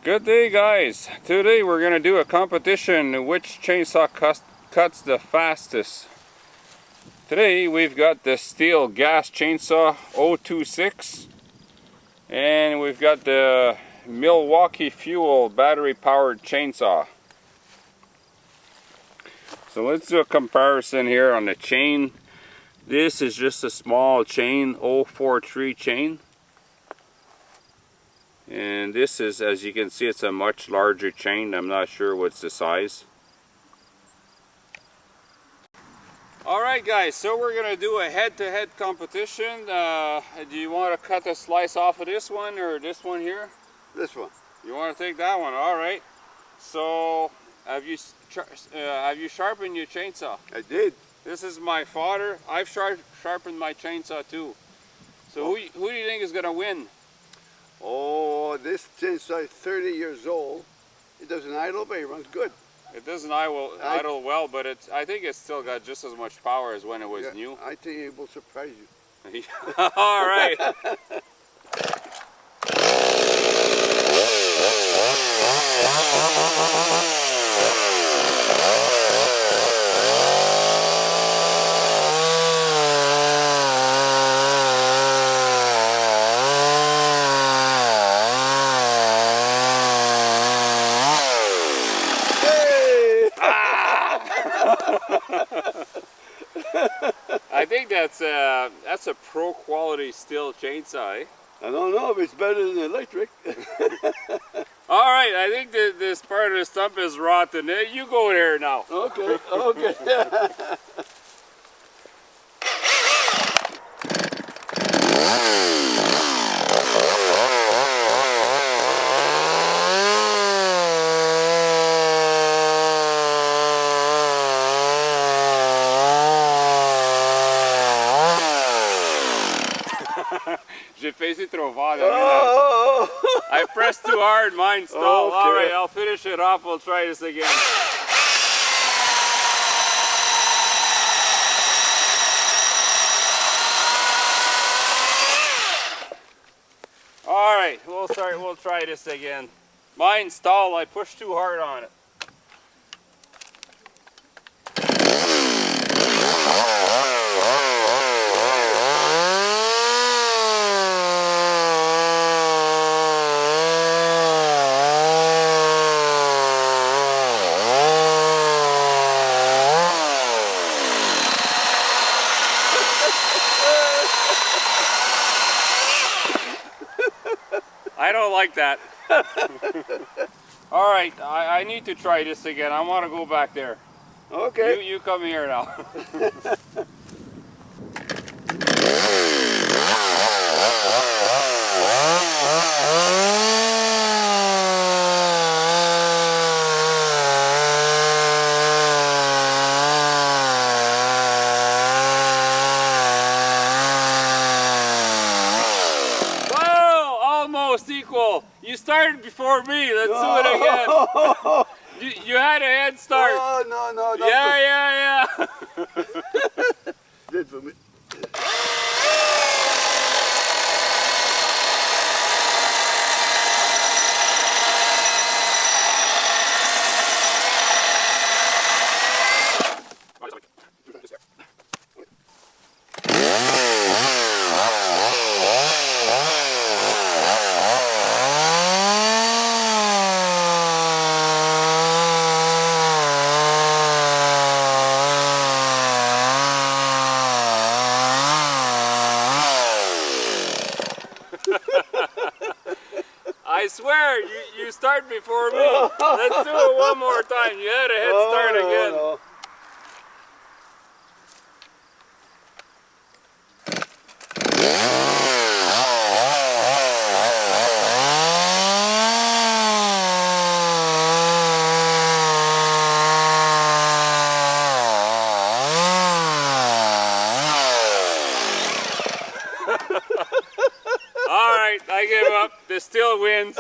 Good day, guys. Today we're going to do a competition which chainsaw cuts the fastest. Today we've got the Stihl gas chainsaw 026 and we've got the Milwaukee fuel battery powered chainsaw. So let's do a comparison here on the chain. This is just a small chain, 043 chain. And this is, as you can see, it's a much larger chain. I'm not sure what's the size. Alright guys, so we're going to do a head-to-head competition. Do you want to cut a slice off of this one or this one here? This one. You want to take that one? Alright. So, have you sharpened your chainsaw? I did. This is my fodder. I've sharpened my chainsaw too. So who do you think is going to win? Oh, this chainsaw is 30 years old. It doesn't idle, but it runs good. It doesn't idle well, but I think it's still got just as much power as when it was new. I think it will surprise you. All right. I think that's a pro quality Stihl chainsaw. Eh? I don't know if it's better than electric. All right, I think this part of the stump is rotten. You go there now. Okay, okay. J'ai fait trop fort. I pressed too hard, mine stalled. Okay. All right, I'll finish it off. We'll try this again. All right, we'll try this again. Mine stalled. I pushed too hard on it. I don't like that. All right, I need to try this again. I want to go back there. Okay. You come here now. Equal. You started before me. Let's do it again. You had a head start. Oh, no. Yeah. Good for me. I swear, you start before me. Let's do it one more time. You had a head start again. No. All right, I give up. The Stihl wins.